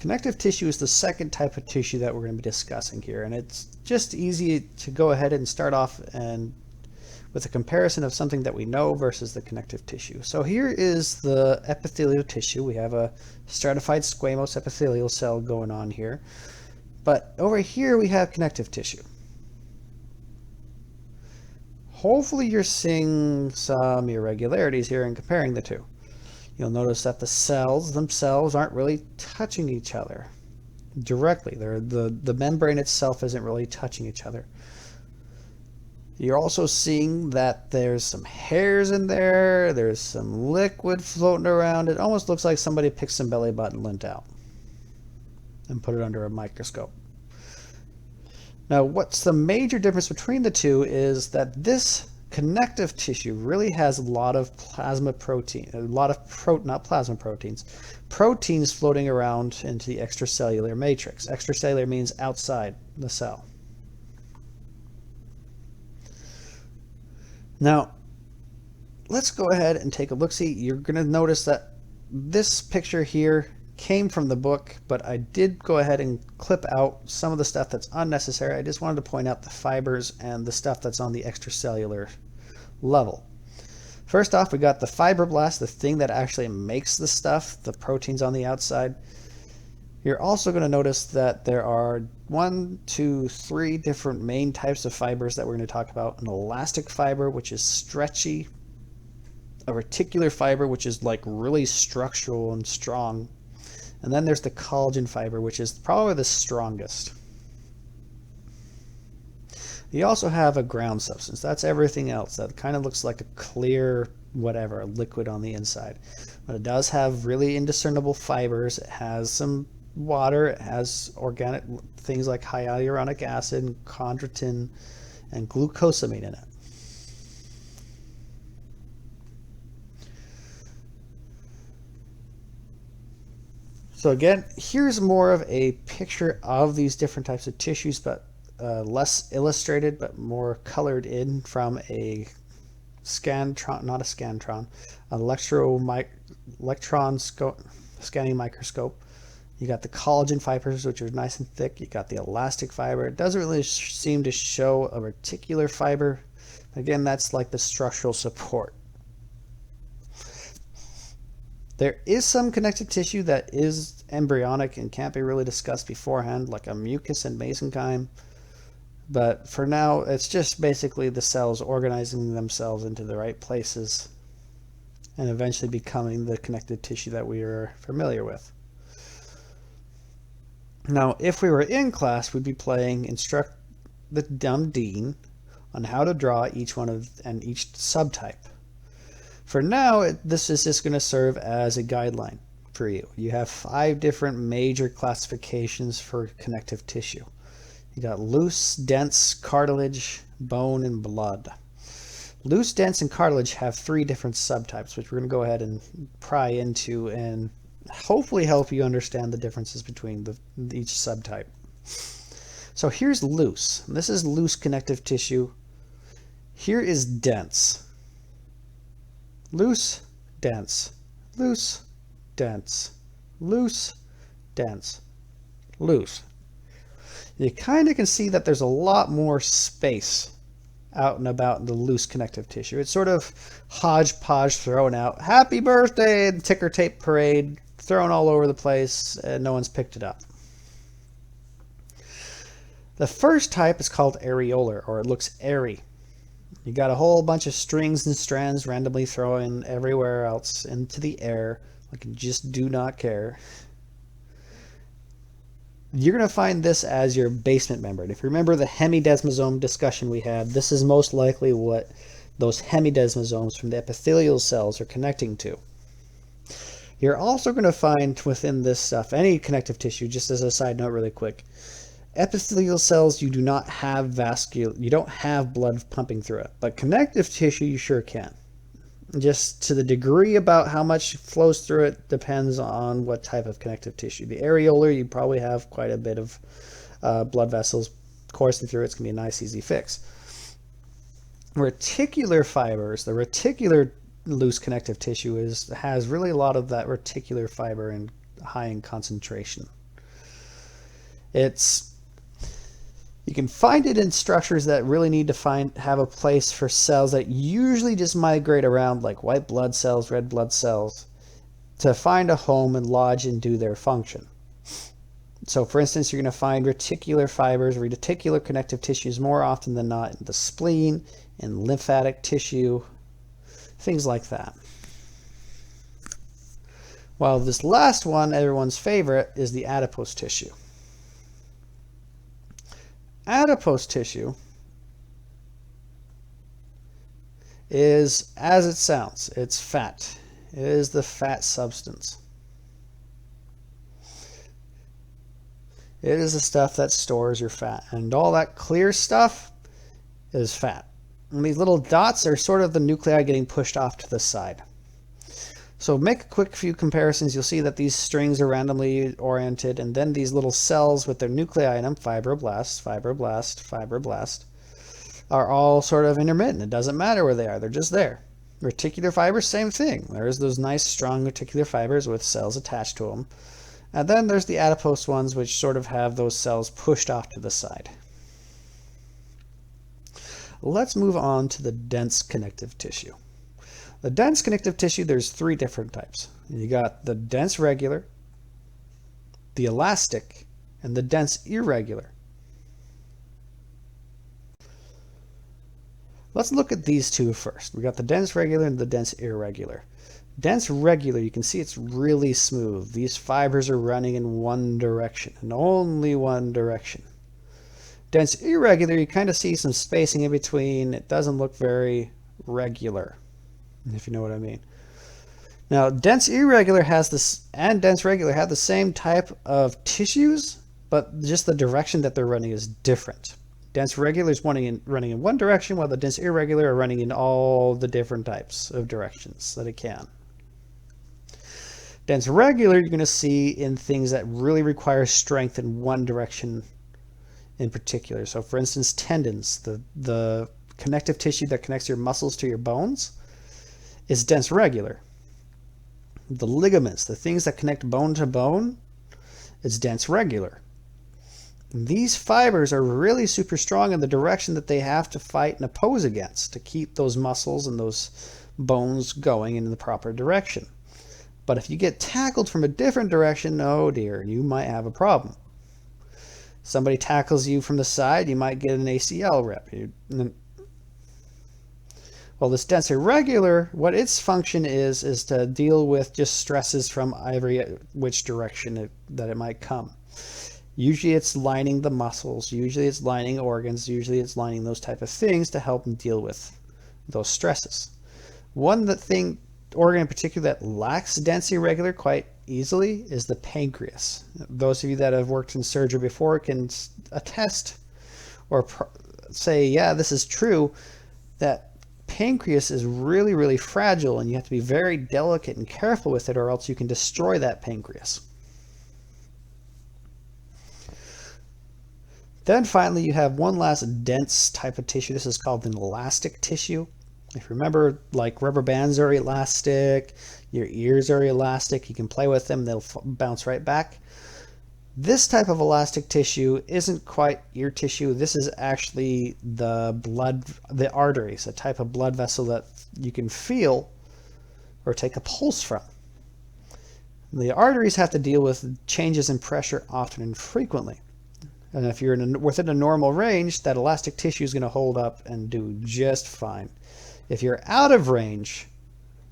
Connective tissue is the second type of tissue that we're going to be discussing here, and it's just easy to go ahead and start off and with a comparison of something that we know versus the connective tissue. So here is the epithelial tissue. We have a stratified squamous epithelial cell going on here, but over here we have connective tissue. Hopefully you're seeing some irregularities here in comparing the two. You'll notice that the cells themselves aren't really touching each other directly. The membrane itself isn't really touching each other. You're also seeing that there's some hairs in there, there's some liquid floating around. It almost looks like somebody picked some belly button lint out and put it under a microscope. Now, what's the major difference between the two is that this connective tissue really has a lot of plasma protein, not plasma proteins, proteins floating around into the extracellular matrix. Extracellular means outside the cell. Now, let's go ahead and take a look-see. You're going to notice that this picture here came from the book, but I did go ahead and clip out some of the stuff that's unnecessary. I just wanted to point out the fibers and the stuff that's on the extracellular level. First off, we got the fibroblast, the thing that actually makes the stuff, the proteins on the outside. You're also going to notice that there are 1, 2, 3 different main types of fibers that we're going to talk about. An elastic fiber, which is stretchy, a reticular fiber, which is like really structural and strong, and then there's the collagen fiber, which is probably the strongest. You also have a ground substance. That's everything else. That kind of looks like a clear whatever, a liquid on the inside. But it does have really indiscernible fibers. It has some water. It has organic things like hyaluronic acid, chondroitin, and glucosamine in it. So again, here's more of a picture of these different types of tissues, but less illustrated, but more colored in from a scantron, not a scantron, an electron scanning microscope. You got the collagen fibers, which are nice and thick. You got the elastic fiber. It doesn't really seem to show a reticular fiber. Again, that's like the structural support. There is some connective tissue that is embryonic and can't be really discussed beforehand, like a mucus and mesenchyme. But for now, it's just basically the cells organizing themselves into the right places and eventually becoming the connective tissue that we are familiar with. Now, if we were in class, we'd be playing Instruct the Dumb Dean on how to draw each one of and each subtype. For now, this is just going to serve as a guideline for you. You have 5 different major classifications for connective tissue. You got loose, dense, cartilage, bone, and blood. Loose, dense, and cartilage have 3 different subtypes, which we're going to go ahead and pry into and hopefully help you understand the differences between each subtype. So here's loose. This is loose connective tissue. Here is dense. Loose, dense, loose, dense, loose, dense, loose. You kind of can see that there's a lot more space out and about in the loose connective tissue. It's sort of hodgepodge thrown out. Happy birthday, ticker tape parade, thrown all over the place, and no one's picked it up. The first type is called areolar, or it looks airy. You got a whole bunch of strings and strands randomly thrown everywhere else into the air, like you just do not care. You're going to find this as your basement membrane. If you remember the hemidesmosome discussion we had, this is most likely what those hemidesmosomes from the epithelial cells are connecting to. You're also going to find within this stuff, any connective tissue, just as a side note really quick, epithelial cells, you do not have you don't have blood pumping through it, but connective tissue you sure can. Just to the degree about how much flows through it depends on what type of connective tissue. The areolar, you probably have quite a bit of blood vessels coursing through. It's going to be a nice, easy fix. Reticular fibers, the reticular loose connective tissue has really a lot of that reticular fiber and high in concentration. It's You can find it in structures that really need to have a place for cells that usually just migrate around, like white blood cells, red blood cells, to find a home and lodge and do their function. So for instance, you're going to find reticular fibers, reticular connective tissues more often than not in the spleen, in lymphatic tissue, things like that. While this last one, everyone's favorite, is the adipose tissue. Adipose tissue is, as it sounds, it's fat. It is the fat substance. It is the stuff that stores your fat. And all that clear stuff is fat. And these little dots are sort of the nuclei getting pushed off to the side. So make a quick few comparisons. You'll see that these strings are randomly oriented, and then these little cells with their nuclei in them, fibroblast, fibroblast, fibroblast, are all sort of intermittent. It doesn't matter where they are. They're just there. Reticular fibers, same thing. There's those nice strong reticular fibers with cells attached to them. And then there's the adipose ones, which sort of have those cells pushed off to the side. Let's move on to the dense connective tissue. The dense connective tissue, there's three different types. You got the dense regular, the elastic, and the dense irregular. Let's look at these two first. We got the dense regular and the dense irregular. Dense regular, you can see it's really smooth. These fibers are running in one direction, and only one direction. Dense irregular, you kind of see some spacing in between. It doesn't look very regular, if you know what I mean. Now, dense irregular has this, and dense regular have the same type of tissues, but just the direction that they're running is different. Dense regular is running in one direction, while the dense irregular are running in all the different types of directions that it can. Dense regular, you're going to see in things that really require strength in one direction in particular. So for instance, tendons, the connective tissue that connects your muscles to your bones, is dense regular. The ligaments, the things that connect bone to bone, is dense regular. These fibers are really super strong in the direction that they have to fight and oppose against to keep those muscles and those bones going in the proper direction. But if you get tackled from a different direction, oh dear, you might have a problem. Somebody tackles you from the side, you might get an ACL rip. Well, this dense irregular, what its function is to deal with just stresses from every which direction that it might come. Usually it's lining the muscles, usually it's lining organs, usually it's lining those type of things to help them deal with those stresses. One organ in particular that lacks dense irregular quite easily is the pancreas. Those of you that have worked in surgery before can attest or say, yeah, this is true, that pancreas is really, really fragile, and you have to be very delicate and careful with it, or else you can destroy that pancreas. Then finally, you have one last dense type of tissue. This is called an elastic tissue. If you remember, like rubber bands are elastic, your ears are elastic, you can play with them, they'll bounce right back. This type of elastic tissue isn't quite ear tissue. This is actually the arteries, a type of blood vessel that you can feel or take a pulse from. The arteries have to deal with changes in pressure often and frequently. And if you're within a normal range, that elastic tissue is going to hold up and do just fine. If you're out of range,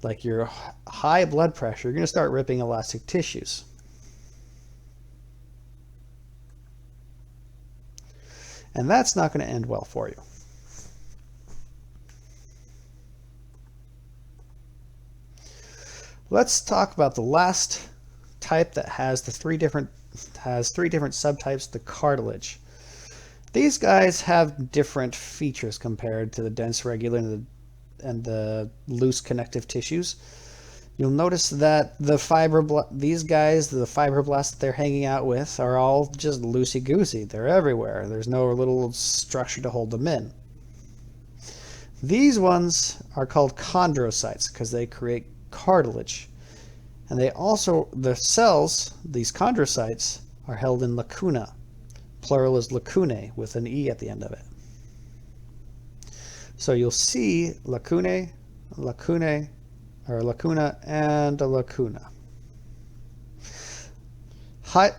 like your high blood pressure, you're going to start ripping elastic tissues. And that's not going to end well for you. Let's talk about the last type that has three different subtypes, the cartilage. These guys have different features compared to the dense regular and the loose connective tissues. You'll notice that these guys, the fibroblasts that they're hanging out with, are all just loosey-goosey. They're everywhere. There's no little structure to hold them in. These ones are called chondrocytes because they create cartilage. And the cells, these chondrocytes, are held in lacuna. Plural is lacunae with an E at the end of it. So you'll see lacunae, lacunae, or lacuna, and a lacuna.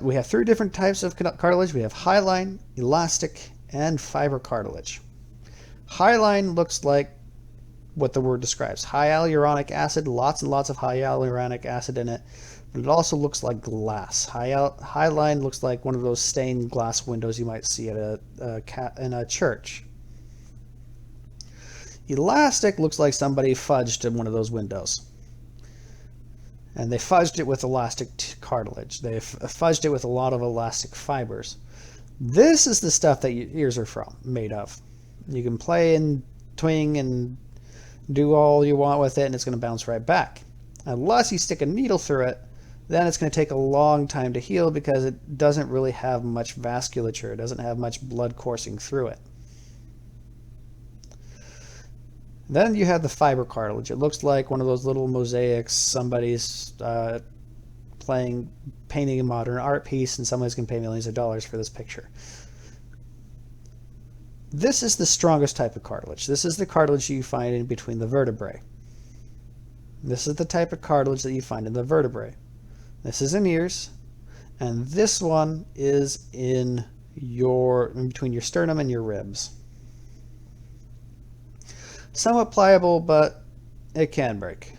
We have three different types of cartilage. We have hyaline, elastic, and fiber cartilage. Hyaline looks like what the word describes. Hyaluronic acid, lots and lots of hyaluronic acid in it, but it also looks like glass. Hyaline looks like one of those stained glass windows you might see at in a church. Elastic looks like somebody fudged in one of those windows. And they fudged it with elastic cartilage. They fudged it with a lot of elastic fibers. This is the stuff that your ears are made of. You can play and twing and do all you want with it, and it's going to bounce right back. Unless you stick a needle through it, then it's going to take a long time to heal because it doesn't really have much vasculature. It doesn't have much blood coursing through it. Then you have the fiber cartilage. It looks like one of those little mosaics somebody's painting a modern art piece, and somebody's going to pay millions of dollars for this picture. This is the strongest type of cartilage. This is the cartilage you find in between the vertebrae. This is the type of cartilage that you find in the vertebrae. This is in ears, and this one is in between your sternum and your ribs. Somewhat pliable, but it can break.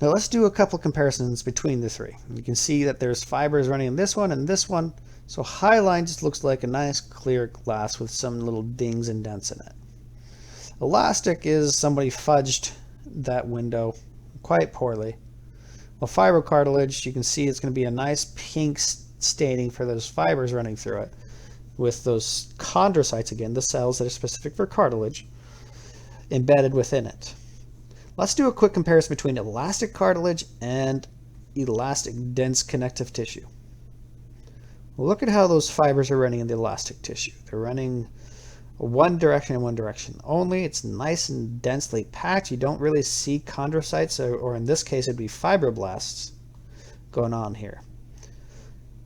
Now let's do a couple comparisons between the three. You can see that there's fibers running in this one and this one. So hyaline just looks like a nice clear glass with some little dings and dents in it. Elastic is somebody fudged that window quite poorly. Well, fiber cartilage, you can see it's going to be a nice pink staining for those fibers running through it, with those chondrocytes, again, the cells that are specific for cartilage, embedded within it. Let's do a quick comparison between elastic cartilage and elastic dense connective tissue. Look at how those fibers are running in the elastic tissue. They're running one direction and one direction only. It's nice and densely packed. You don't really see chondrocytes, or in this case, it'd be fibroblasts going on here.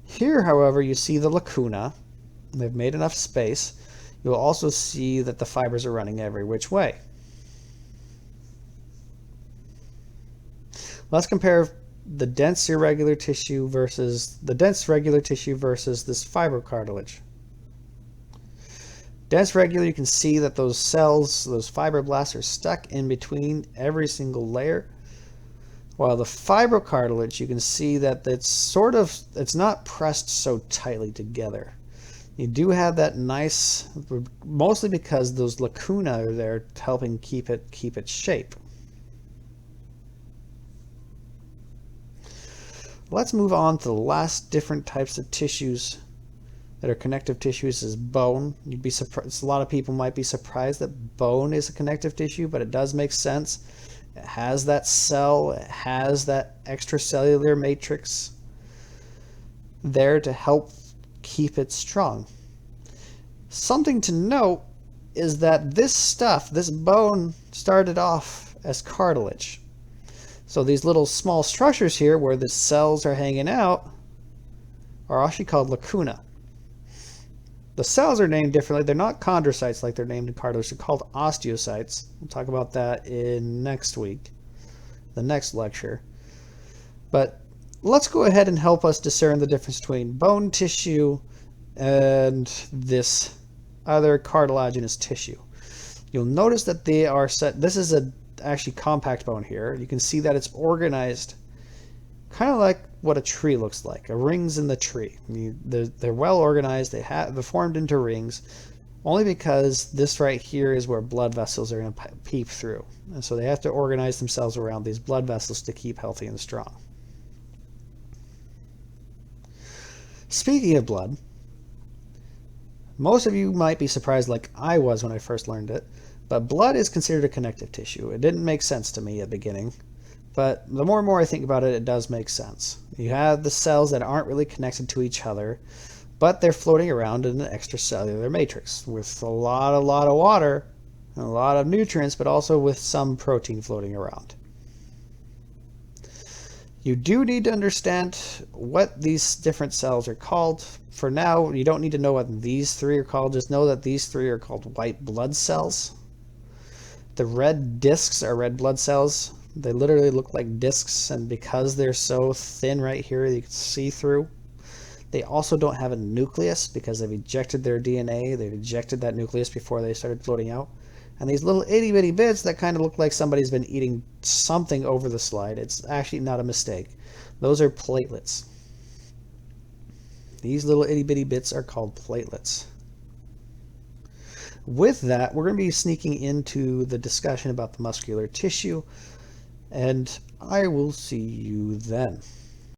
Here, however, you see the lacuna. They've made enough space. You'll also see that the fibers are running every which way. Let's compare the dense irregular tissue versus this fiber cartilage. Dense regular, you can see that those cells, those fibroblasts, are stuck in between every single layer. While the fibrocartilage, you can see that it's not pressed so tightly together. You do have that nice, mostly because those lacuna are there helping keep its shape. Let's move on to the last different types of tissues that are connective tissues is bone. You'd be surprised. A lot of people might be surprised that bone is a connective tissue, but it does make sense. It has that cell, it has that extracellular matrix there to help keep it strong. Something to note is that this bone started off as cartilage. So these little small structures here where the cells are hanging out are actually called lacuna. The cells are named differently. They're not chondrocytes like they're named in cartilage. They're called osteocytes. We'll talk about that in next week, the next lecture. But let's go ahead and help us discern the difference between bone tissue and this other cartilaginous tissue. You'll notice that they are set. This is actually compact bone here. You can see that it's organized kind of like what a tree looks like, a rings in the tree. They're well organized. They're formed into rings only because this right here is where blood vessels are going to peep through. And so they have to organize themselves around these blood vessels to keep healthy and strong. Speaking of blood, most of you might be surprised like I was when I first learned it, but blood is considered a connective tissue. It didn't make sense to me at the beginning, but the more and more I think about it, it does make sense. You have the cells that aren't really connected to each other, but they're floating around in an extracellular matrix with a lot of water and a lot of nutrients, but also with some protein floating around. You do need to understand what these different cells are called. For now, you don't need to know what these three are called. Just know that these three are called white blood cells. The red discs are red blood cells. They literally look like discs, and because they're so thin right here, you can see through. They also don't have a nucleus because they've ejected their DNA. They've ejected that nucleus before they started floating out. And these little itty bitty bits that kind of look like somebody's been eating something over the slide. It's actually not a mistake. Those are platelets. These little itty bitty bits are called platelets. With that, we're going to be sneaking into the discussion about the muscular tissue, and I will see you then.